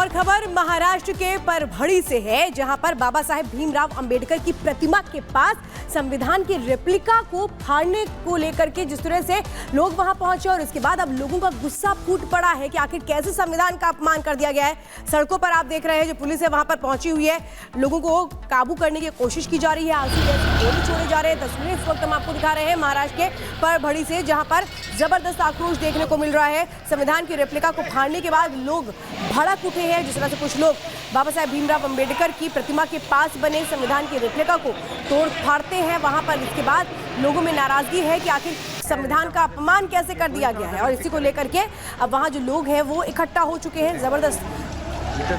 और खबर महाराष्ट्र के परभणी से है, जहां पर बाबा साहेब भीमराव अंबेडकर की प्रतिमा के पास संविधान की रेप्लिका को फाड़ने को लेकर के जिस तरह से लोग वहां पहुंचे और इसके बाद अब लोगों का गुस्सा फूट पड़ा है कि आखिर कैसे संविधान का अपमान कर दिया गया है। सड़कों पर आप देख रहे हैं जो पुलिस है वहां पर पहुंची हुई है, लोगों को काबू करने की कोशिश की जा रही है, आंसू गैस की गोली छोड़े जा रहे हैं। तस्वीरें इस वक्त हम आपको दिखा रहे हैं महाराष्ट्र के परभणी से, जहां पर जबरदस्त आक्रोश देखने को मिल रहा है। संविधान की रेप्लिका को फाड़ने के बाद लोग भड़क उठे हैं। जिस तरह से कुछ लोग बाबा साहेब भीमराव अंबेडकर की प्रतिमा के पास बने संविधान की रेप्लिका को तोड़ फाड़ते हैं वहां पर। इसके बाद लोगों में नाराजगी है कि आखिर संविधान का अपमान कैसे कर दिया गया है, और इसी को लेकर के अब वहां जो लोग हैं वो इकट्ठा हो चुके हैं। जबरदस्त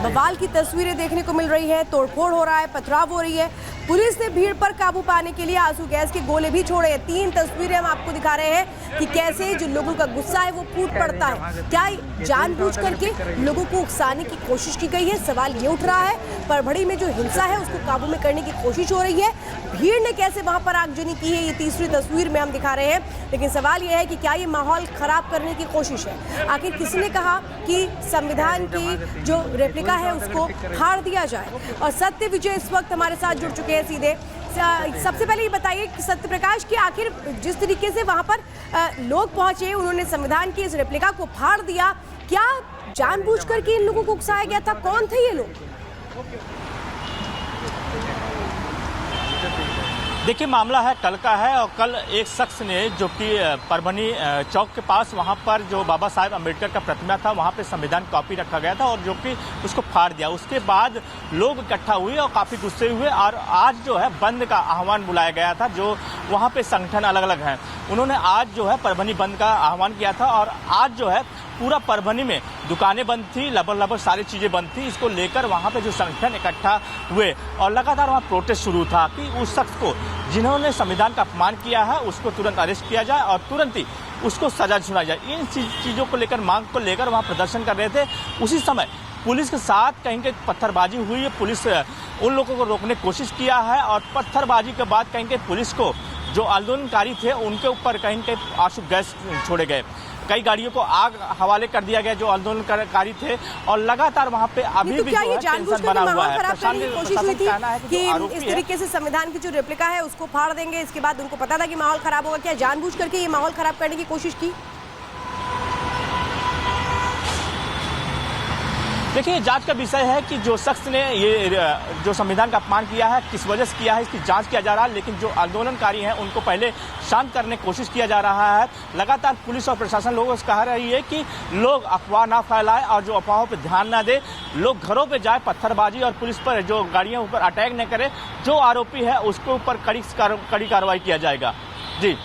बवाल की तस्वीरें देखने को मिल रही है, तोड़फोड़ हो रहा है, पथराव हो रही है। पुलिस ने भीड़ पर काबू पाने के लिए आंसू गैस के गोले भी छोड़े हैं। 3 तस्वीरें हम आपको दिखा रहे हैं कि कैसे जो लोगों का गुस्सा है वो फूट पड़ता है। क्या जानबूझ करके लोगों को उकसाने की कोशिश की गई है? सवाल ये उठ रहा है। परभणी में जो हिंसा है उसको काबू में करने की कोशिश हो रही है। भीड़ ने कैसे वहां पर आगजनी की है, ये तीसरी तस्वीर में हम दिखा रहे हैं। लेकिन सवाल यह है कि क्या ये माहौल खराब करने की कोशिश है? आखिर किसने कहा कि संविधान की जो रेप्लिका है उसको फाड़ दिया जाए? और सत्य विजय इस वक्त हमारे साथ जुड़ चुके हैं सीधे। सबसे पहले ये बताइए सत्य प्रकाश कि आखिर जिस तरीके से वहां पर लोग पहुंचे, उन्होंने संविधान की इस रेप्लिका को फाड़ दिया, क्या जानबूझकर के इन लोगों को उकसाया गया था? कौन थे ये लोग? देखिए, मामला है कल का है और कल एक शख्स ने जो कि परभणी चौक के पास वहां पर जो बाबा साहेब अंबेडकर का प्रतिमा था वहां पे संविधान कॉपी रखा गया था और जो कि उसको फाड़ दिया। उसके बाद लोग इकट्ठा हुए और काफी गुस्से हुए और आज जो है बंद का आह्वान बुलाया गया था। जो वहां पे संगठन अलग अलग हैं, उन्होंने आज जो है परभणी बंद का आह्वान किया था और आज जो है पूरा परभणी में दुकानें बंद थी, लगभग सारी चीजें बंद थी। इसको लेकर वहां पे जो संगठन इकट्ठा हुए और लगातार वहां प्रोटेस्ट शुरू था कि उस शख्स को जिन्होंने संविधान का अपमान किया है उसको तुरंत अरेस्ट किया जाए और तुरंत ही उसको सजा सुनाई जाए। इन चीजों को लेकर, मांग को लेकर वहां प्रदर्शन कर रहे थे। उसी समय पुलिस के साथ कहीं कहीं पत्थरबाजी हुई है। पुलिस उन लोगों को रोकने की कोशिश किया है और पत्थरबाजी के बाद कहीं कहीं पुलिस को जो आंदोलनकारी थे उनके ऊपर कहीं कहीं आंसू गैस छोड़े गए। कई गाड़ियों को आग हवाले कर दिया गया जो आंदोलनकारी थे और लगातार वहां पे अभी भी जो टेंशन बना हुआ है। प्रशासन की कोशिश हुई थी कि इस तरीके से संविधान की जो रेप्लिका है उसको फाड़ देंगे, इसके बाद उनको पता था कि माहौल खराब होगा। क्या जानबूझ करके ये माहौल खराब करने की कोशिश की? देखिए, जांच का विषय है कि जो शख्स ने ये जो संविधान का अपमान किया है किस वजह से किया है इसकी जांच किया जा रहा है। लेकिन जो आंदोलनकारी हैं उनको पहले शांत करने की कोशिश किया जा रहा है। लगातार पुलिस और प्रशासन लोगों से कह रही है कि लोग अफवाह ना फैलाएं और जो अफवाहों पर ध्यान ना दे, लोग घरों पर जाए, पत्थरबाजी और पुलिस पर जो गाड़ियों पर अटैक न करे। जो आरोपी है उसके ऊपर कड़ी कार्रवाई किया जाएगा। जी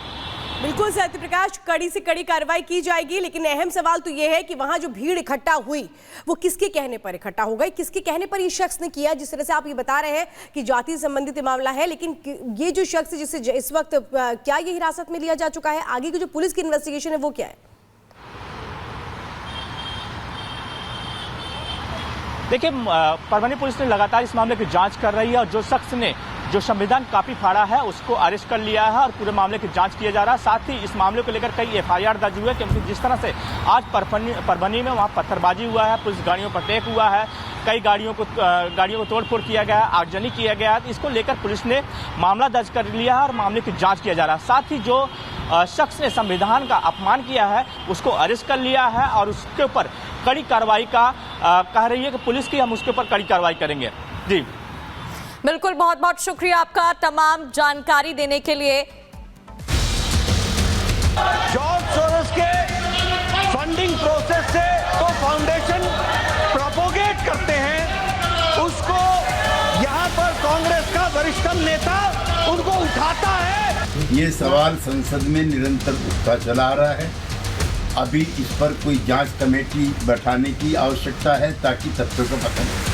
बिल्कुल सत्य प्रकाश, कड़ी से कड़ी कार्रवाई की जाएगी। लेकिन अहम सवाल तो यह है कि वहां जो भीड़ इकट्ठा हुई वो किसके कहने पर इकट्ठा हो गई, किसके कहने पर ये शख्स ने किया? जिस तरह से आप ये बता रहे हैं कि जाति संबंधित मामला है, लेकिन ये जो शख्स जिसे इस वक्त क्या ये हिरासत में लिया जा चुका है? आगे की जो पुलिस की इन्वेस्टिगेशन है वो क्या है? देखिए, परभणी पुलिस ने लगातार इस मामले की जांच कर रही है और जो शख्स ने जो संविधान कॉपी फाड़ा है उसको अरेस्ट कर लिया है और पूरे मामले की जांच किया जा रहा है। साथ ही इस मामले को लेकर कई एफआईआर दर्ज हुए क्योंकि जिस तरह से आज परभणी में वहां पत्थरबाजी हुआ है, पुलिस गाड़ियों पर अटैक हुआ है, कई गाड़ियों को तोड़फोड़ किया गया है, आगजनी किया गया है। इसको लेकर पुलिस ने मामला दर्ज कर लिया है और मामले की जाँच किया जा रहा है। साथ ही जो शख्स ने संविधान का अपमान किया है उसको अरेस्ट कर लिया है और उसके ऊपर कड़ी कार्रवाई का कह रही है कि पुलिस की हम उसके ऊपर कड़ी कार्रवाई करेंगे। जी बिल्कुल, बहुत बहुत शुक्रिया आपका तमाम जानकारी देने के लिए। जॉर्ज सोरोस के फंडिंग प्रोसेस से तो फाउंडेशन प्रोपोगेट करते हैं, उसको यहाँ पर कांग्रेस का वरिष्ठतम नेता उनको उठाता है। ये सवाल संसद में निरंतर उठता चला आ रहा है। अभी इस पर कोई जांच कमेटी बैठाने की आवश्यकता है ताकि तथ्यों का पता चले।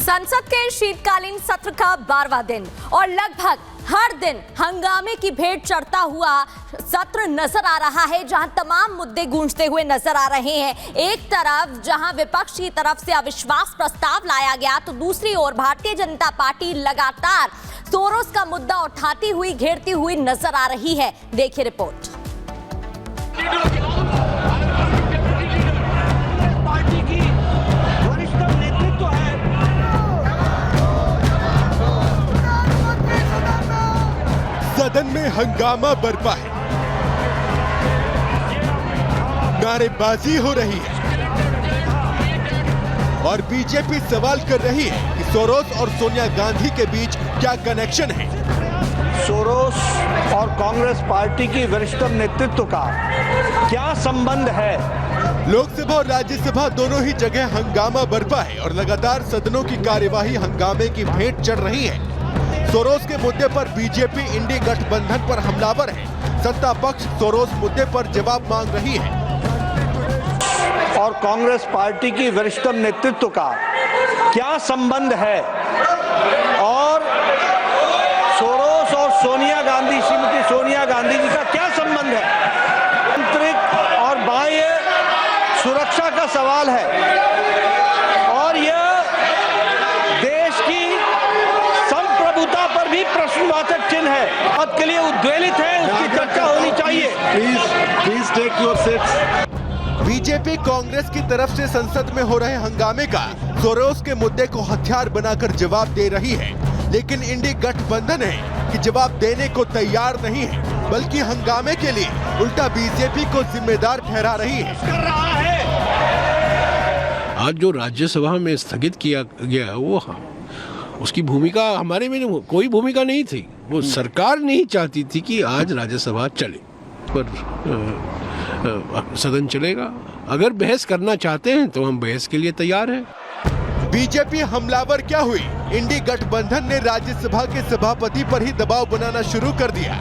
संसद के शीतकालीन सत्र का 12वां दिन और लगभग हर दिन हंगामे की भेंट चढ़ता हुआ सत्र नजर आ रहा है, जहां तमाम मुद्दे गूंजते हुए नजर आ रहे हैं। एक तरफ जहां विपक्ष की तरफ से अविश्वास प्रस्ताव लाया गया तो दूसरी ओर भारतीय जनता पार्टी लगातार सोरोस का मुद्दा उठाती हुई, घेरती हुई नजर आ रही है। देखिए रिपोर्ट। हंगामा बरपा है, नारेबाजी हो रही है और बीजेपी सवाल कर रही है कि सोरोस और सोनिया गांधी के बीच क्या कनेक्शन है। सोरोस और कांग्रेस पार्टी की वरिष्ठ नेतृत्व का क्या संबंध है? लोकसभा और राज्यसभा दोनों ही जगह हंगामा बरपा है और लगातार सदनों की कार्यवाही हंगामे की भेंट चढ़ रही है। सोरोस के मुद्दे पर बीजेपी इंडी गठबंधन पर हमलावर है। सत्ता पक्ष सोरोस मुद्दे पर जवाब मांग रही है और कांग्रेस पार्टी की वरिष्ठ नेतृत्व का क्या संबंध है? और सोरोस और सोनिया गांधी, श्रीमती सोनिया गांधी जी का क्या संबंध है? आंतरिक और बाह्य सुरक्षा का सवाल है और यह देश की संप्रभुता पर भी प्रश्नवाचक चिन्ह है। अब के लिए उद्वेलित है, उसकी चर्चा होनी चाहिए। Please take your seats. BJP Congress की तरफ से संसद में हो रहे हंगामे का सोरोस के मुद्दे को हथियार बनाकर जवाब दे रही है, लेकिन इंडी गठबंधन है कि जवाब देने को तैयार नहीं है, बल्कि हंगामे के लिए उल्टा बीजेपी को जिम्मेदार ठहरा रही है। आज जो राज्यसभा में स्थगित किया गया वो उसकी भूमिका हमारे में कोई भूमिका नहीं थी। वो सरकार नहीं चाहती थी कि आज राज्यसभा चले, पर सदन चलेगा। अगर बहस करना चाहते हैं तो हम बहस के लिए तैयार हैं। बीजेपी हमलावर क्या हुई? इंडी गठबंधन ने राज्यसभा के सभापति पर ही दबाव बनाना शुरू कर दिया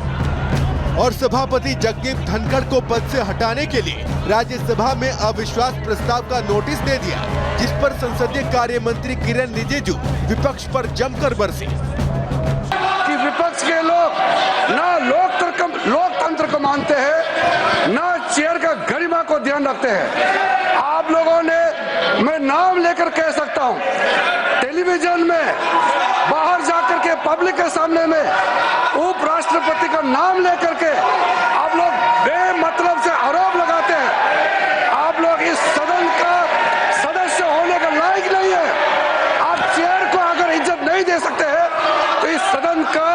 और सभापति जगदीप धनखड़ को पद से हटाने के लिए राज्यसभा में अविश्वास प्रस्ताव का नोटिस दे दिया, जिस पर संसदीय कार्य मंत्री किरण रिजिजू विपक्ष पर जमकर बरसे कि विपक्ष के लोग ना लोकतंत्र को मानते हैं, ना चेयर का गरिमा को ध्यान रखते हैं। आप लोगों ने, मैं नाम लेकर कह सकता हूं, टेलीविजन में बाहर जाकर के पब्लिक के सामने में उपराष्ट्रपति का नाम लेकर के आप लोग बेमतलब से आरोप लगाते हैं। आप लोग इस सदन का सदस्य होने का लायक नहीं है। आप चेयर को अगर इज्जत नहीं दे सकते हैं तो इस सदन का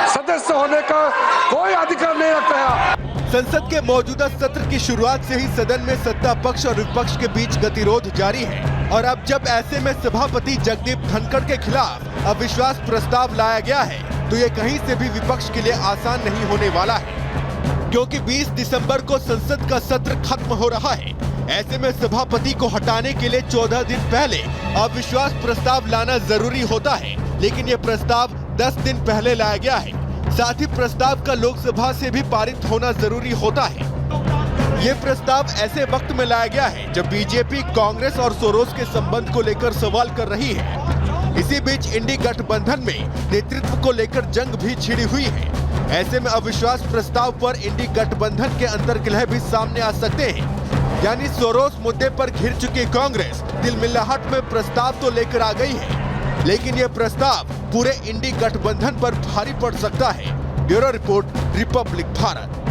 सदस्य होने का कोई अधिकार नहीं रखता है। संसद के मौजूदा सत्र की शुरुआत से ही सदन में सत्ता पक्ष और विपक्ष के बीच गतिरोध जारी है और अब जब ऐसे में सभापति जगदीप धनखड़ के खिलाफ अविश्वास प्रस्ताव लाया गया है तो ये कहीं से भी विपक्ष के लिए आसान नहीं होने वाला है, क्योंकि 20 दिसंबर को संसद का सत्र खत्म हो रहा है। ऐसे में सभापति को हटाने के लिए 14 दिन पहले अविश्वास प्रस्ताव लाना जरूरी होता है, लेकिन ये प्रस्ताव 10 दिन पहले लाया गया है। साथ ही प्रस्ताव का लोकसभा से भी पारित होना जरूरी होता है। ये प्रस्ताव ऐसे वक्त में लाया गया है जब बीजेपी कांग्रेस और सोरोस के संबंध को लेकर सवाल कर रही है। इसी बीच इंडी गठबंधन में नेतृत्व को लेकर जंग भी छिड़ी हुई है। ऐसे में अविश्वास प्रस्ताव पर इंडी गठबंधन के अंतर्कलह भी सामने आ सकते हैं। यानी सोरोस मुद्दे पर घिर चुकी कांग्रेस तिलमिलाहट में प्रस्ताव तो लेकर आ गई है, लेकिन यह प्रस्ताव पूरे इंडी गठबंधन पर भारी पड़ सकता है। Bureau report, Republic Bharat.